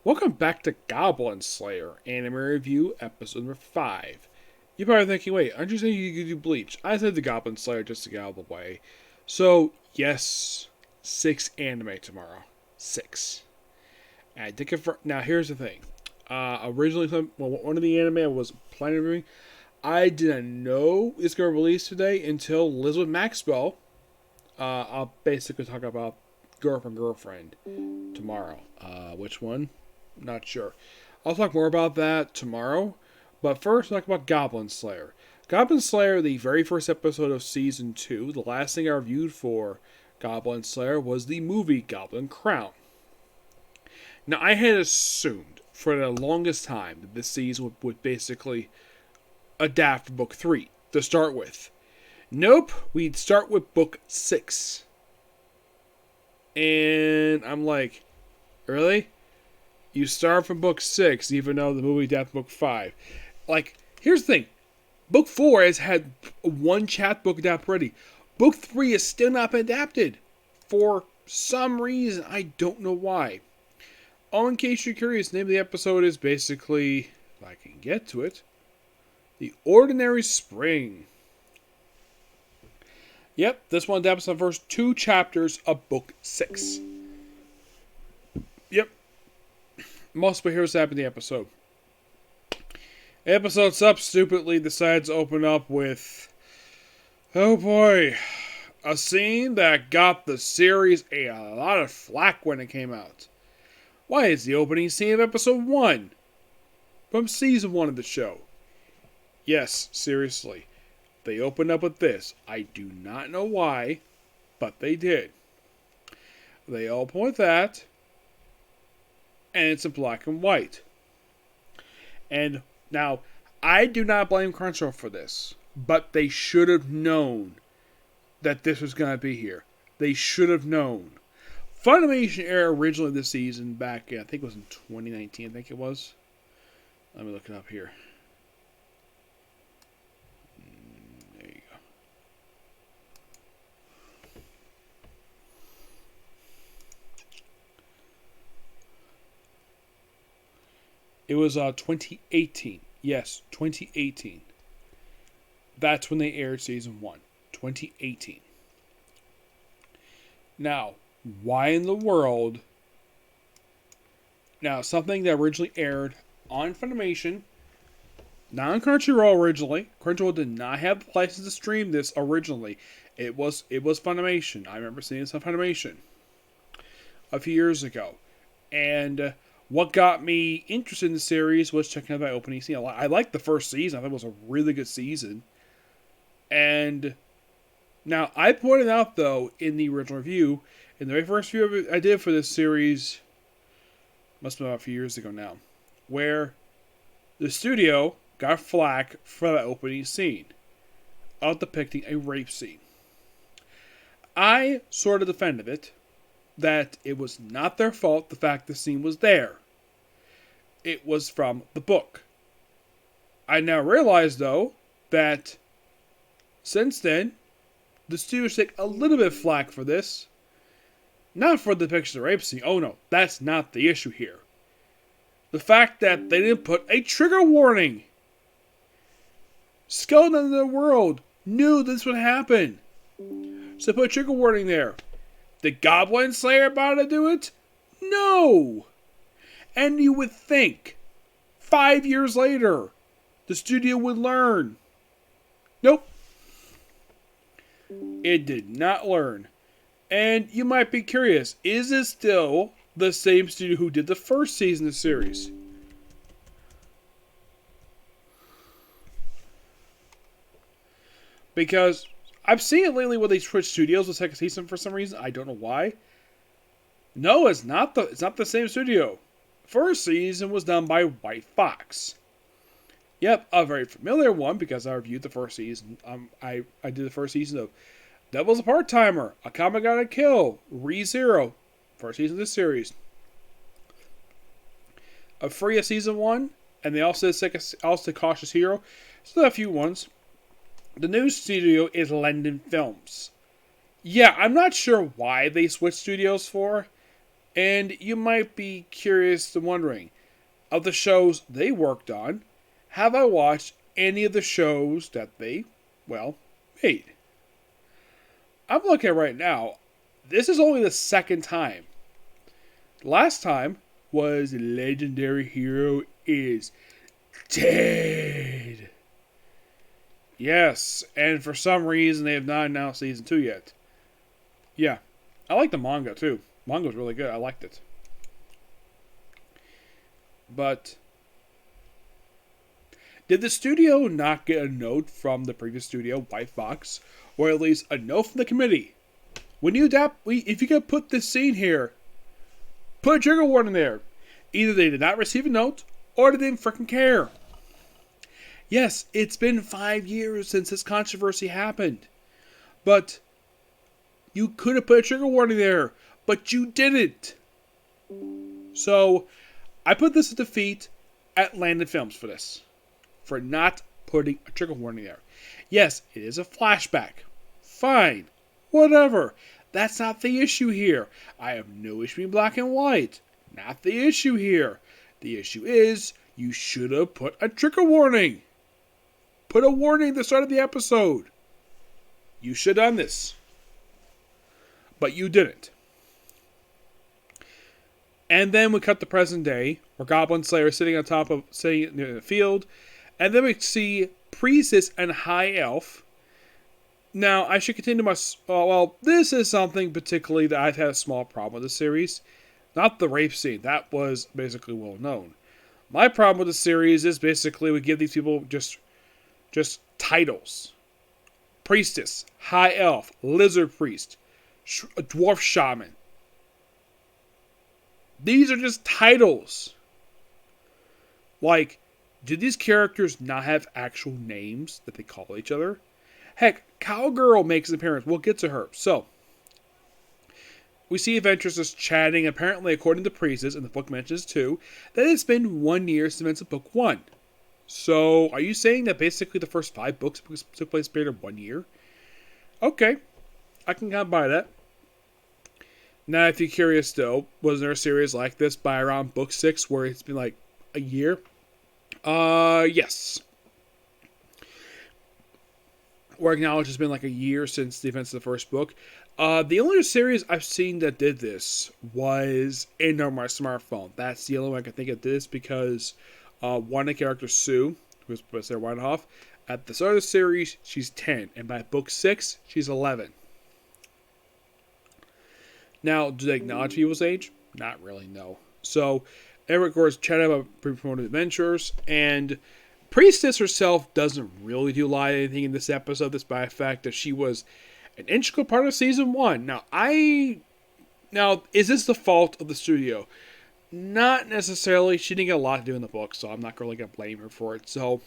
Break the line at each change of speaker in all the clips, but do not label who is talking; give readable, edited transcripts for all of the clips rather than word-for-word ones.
Welcome back to Goblin Slayer Anime Review, episode number 5. You're probably thinking, wait, aren't you saying you could do Bleach? I said the Goblin Slayer just to get out of the way. So, yes, 6 anime tomorrow. 6. And I did confirm. Now, here's the thing. Originally, one of the anime I was planning on reviewing, I didn't know it's going to release today until Elizabeth Maxwell. I'll basically talk about Girlfriend tomorrow. Which one? Not sure. I'll talk more about that tomorrow. But first, talk about Goblin Slayer. Goblin Slayer, the very first episode of Season 2, the last thing I reviewed for Goblin Slayer was the movie Goblin Crown. Now, I had assumed for the longest time that this season would basically adapt Book 3 to start with. Nope, we'd start with Book 6. And I'm like, really? You start from Book 6, even though the movie adapted Book 5. Like, here's the thing. Book 4 has had one chapbook adapted already. Book 3 has still not been adapted. For some reason, I don't know why. Oh, in case you're curious, the name of the episode is basically, if I can get to it, The Ordinary Spring. Yep, this one adapts the first 2 chapters of Book 6. Yep. Multiple heroes happen in the episode. Episode Sub stupidly decides to open up with, oh boy, a scene that got the series a lot of flack when it came out. Why is the opening scene of episode 1 from season 1 of the show? Yes, seriously. They opened up with this. I do not know why, but they did. They open with that, and it's in black and white. And now, I do not blame Crunchyroll for this, but they should have known that this was going to be here. They should have known. Funimation aired originally this season back in, I think it was in 2019, I think it was. Let me look it up here. There you go. It was 2018. Yes, 2018. That's when they aired season 1. 2018. Now, why in the world? Now, something that originally aired on Funimation, not on Crunchyroll originally. Crunchyroll did not have the license to stream this originally. It was Funimation. I remember seeing this on Funimation a few years ago. And what got me interested in the series was checking out that opening scene. I liked the first season. I thought it was a really good season. And now, I pointed out, though, in the original review, in the very first review I did for this series, must have been a few years ago now, where the studio got flack for that opening scene of depicting a rape scene. I sort of defended it, that it was not their fault the fact the scene was there. It was from the book. I now realize, though, that since then, the studios take a little bit of flack for this. Not for the depiction of rape scene. Oh no, that's not the issue here. The fact that they didn't put a trigger warning. Skeleton of the World knew this would happen. So put a trigger warning there. Did Goblin Slayer about to do it? No! And you would think, 5 years later, the studio would learn. Nope. It did not learn. And you might be curious, is it still the same studio who did the first season of the series? Because I've seen it lately where they switch studios the second season for some reason. I don't know why. No, it's not the same studio. First season was done by White Fox. Yep, a very familiar one because I reviewed the first season. I did the first season of Devil's a Part-Timer, Akame Got a Kill, ReZero, first season of this series. A Freya season 1, and they also did Cautious Hero. Still a few ones. The new studio is London Films. Yeah, I'm not sure why they switched studios for. And you might be curious and wondering, of the shows they worked on, have I watched any of the shows that they, well, made? I'm looking at right now. This is only the second time. Last time was Legendary Hero is Dead. Yes, and for some reason they have not announced season 2 yet. Yeah, I like the manga too. Manga was really good. I liked it. But did the studio not get a note from the previous studio, White Fox, or at least a note from the committee? When you adapt, if you could put this scene here, put a trigger warning there. Either they did not receive a note, or they didn't freaking care. Yes, it's been 5 years since this controversy happened. But you could have put a trigger warning there, but you didn't. So, I put this at defeat at Landon Films for this. For not putting a trigger warning there. Yes, it is a flashback. Fine. Whatever. That's not the issue here. I have no issue in black and white. Not the issue here. The issue is, you should have put a trigger warning. Put a warning at the start of the episode. You should have done this. But you didn't. And then we cut to present day, where Goblin Slayer is sitting near the field. And then we see Priestess and High Elf. Now, I should continue my... this is something particularly that I've had a small problem with the series. Not the rape scene. That was basically well known. My problem with the series is basically we give these people just titles. Priestess, High Elf, Lizard Priest, Dwarf Shaman. These are just titles. Like, do these characters not have actual names that they call each other? Heck, Cowgirl makes an appearance. We'll get to her. So, we see Adventurers chatting. Apparently, according to Priestess, and the book mentions too, that it's been 1 year since events of book 1. So, are you saying that basically the first 5 books took place in 1 year? Okay, I can kind of buy that. Now, if you're curious though, was there a series like this by around book 6 where it's been like a year? Yes. Where I acknowledge it's been like a year since the events of the first book. The only series I've seen that did this was in on my smartphone. That's the only one I can think of did this because one of the characters, Sue, who was Sarah Whitehoff, at the start of the series, she's 10. And by book 6, she's 11. Now, do they acknowledge people's age? Not really, no. So, Eric, of course, chatting about pre-promoted adventures, and Priestess herself doesn't really do a lot of anything in this episode, despite the fact that she was an integral part of season 1. Now, is this the fault of the studio? Not necessarily. She didn't get a lot to do in the book, so I'm not really going to blame her for it. So,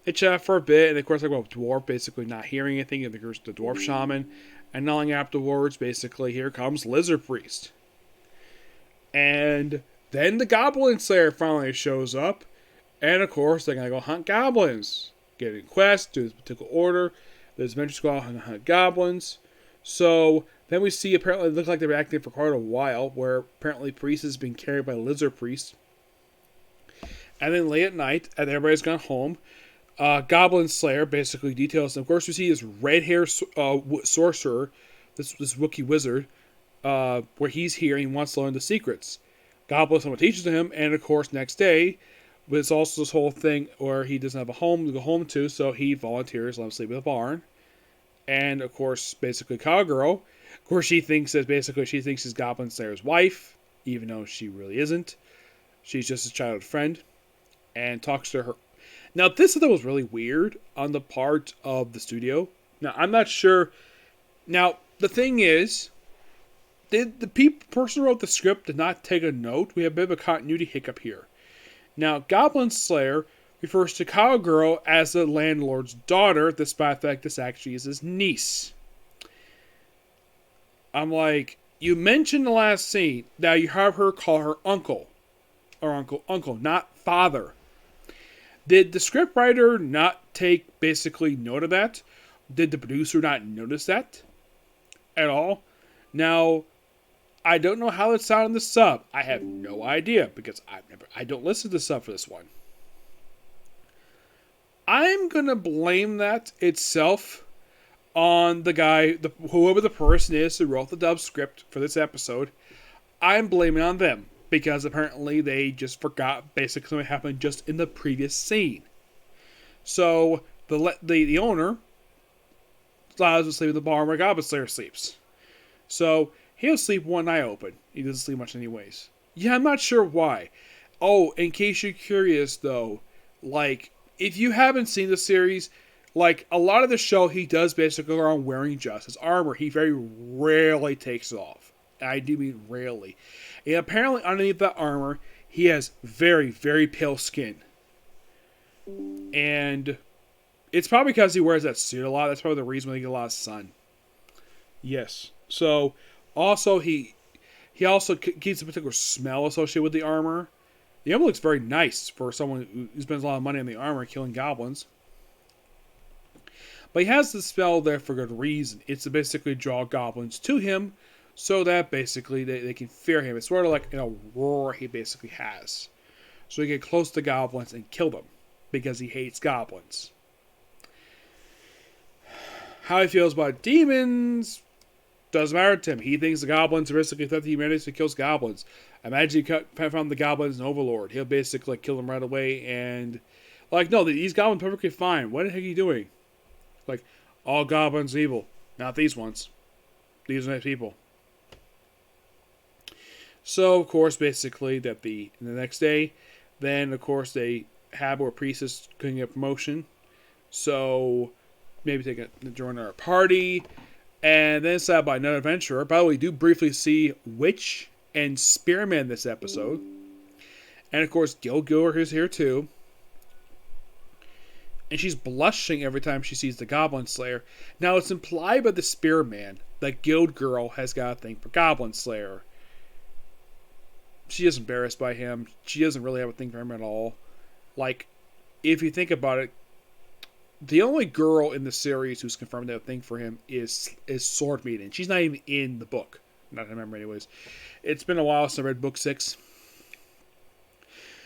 they chat for a bit, and of course, I go about Dwarf basically not hearing anything, and there's the Dwarf Shaman. And not long afterwards, basically, here comes Lizard Priest. And then the Goblin Slayer finally shows up. And of course, they're going to go hunt goblins. Get in quest, do this particular order. There's adventures go out and hunt goblins. So then we see, apparently, it looks like they've been acting for quite a while, where apparently Priest has been carried by Lizard Priest. And then late at night, as everybody's gone home, Goblin Slayer basically details, and of course we see this red-haired sorcerer, this Wookiee wizard, where he's here and he wants to learn the secrets. Goblin someone teaches him, and of course next day, there's also this whole thing where he doesn't have a home to go home to, so he volunteers to let him sleep in a barn. And of course, basically Cowgirl, of course she thinks she's Goblin Slayer's wife, even though she really isn't. She's just his childhood friend, and talks to her. Now, this I thought was really weird on the part of the studio. Now, I'm not sure. Now, the thing is, the person who wrote the script did not take a note. We have a bit of a continuity hiccup here. Now, Goblin Slayer refers to Cowgirl as the landlord's daughter, despite the fact this actually is his niece. I'm like, you mentioned the last scene. Now you have her call her uncle. Or uncle, not father. Did the scriptwriter not take basically note of that? Did the producer not notice that at all? Now, I don't know how it sounded in the sub. I have no idea because I don't listen to the sub for this one. I'm gonna blame that itself on the guy, whoever the person is who wrote the dub script for this episode. I'm blaming on them because apparently they just forgot basically what happened just in the previous scene. So the owner allows him to sleep in the barn where Goblin Slayer sleeps. So he'll sleep one eye open. He doesn't sleep much anyways. Yeah, I'm not sure why. Oh, in case you're curious though, like, if you haven't seen the series, like, a lot of the show he does basically go around wearing just his armor. He very rarely takes it off. I do mean rarely. And apparently underneath that armor, he has very, very pale skin. And it's probably because he wears that suit a lot. That's probably the reason why he gets a lot of sun. Yes. So, also, he also keeps a particular smell associated with the armor. The armor looks very nice for someone who spends a lot of money on the armor killing goblins. But he has the spell there for good reason. It's to basically draw goblins to him so that basically they can fear him. It's sort of like an aurora he basically has. So he can get close to goblins and kill them because he hates goblins. How he feels about demons doesn't matter to him. He thinks the goblins are basically a threat to humanity, so he kills goblins. Imagine he found the goblins in Overlord. He'll basically kill them right away and... Like, no, these goblins are perfectly fine. What the heck are you doing? Like, all goblins are evil. Not these ones. These are nice people. So, of course, basically, the next day, then, of course, they have a priestess couldn't get a promotion. So, maybe join our party. And then it's by another adventurer. By the way, we do briefly see Witch and Spearman this episode. And, of course, Gilgor is here, too. And she's blushing every time she sees the Goblin Slayer. Now, it's implied by the Spearman that Guild Girl has got a thing for Goblin Slayer. She is embarrassed by him. She doesn't really have a thing for him at all. Like, if you think about it, the only girl in the series who's confirmed to have a thing for him is Sword Maiden. She's not even in the book. Not I remember anyways. It's been a while since I read book 6.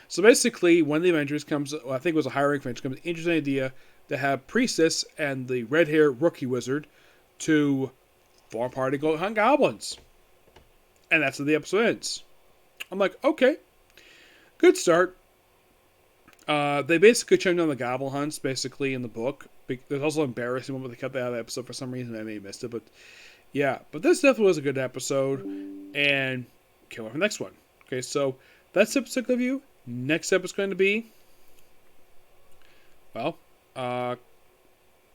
So basically, when the Avengers comes, I think it was a hiring Avengers, comes an interesting idea to have Priestess and the red-haired rookie wizard to form a party to go hunt goblins. And that's how the episode ends. I'm like, okay. Good start. They basically trimmed down the goblin hunts, basically, in the book. There's also embarrassing one where they cut that out of the episode for some reason. I may have missed it, but yeah. But this definitely was a good episode, and can't wait for the next one. Okay, so that's the episode review. Next episode's going to be, well,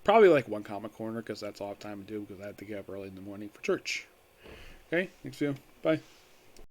probably like one comic corner, because that's all I have time to do, because I have to get up early in the morning for church. Okay, next video. Bye.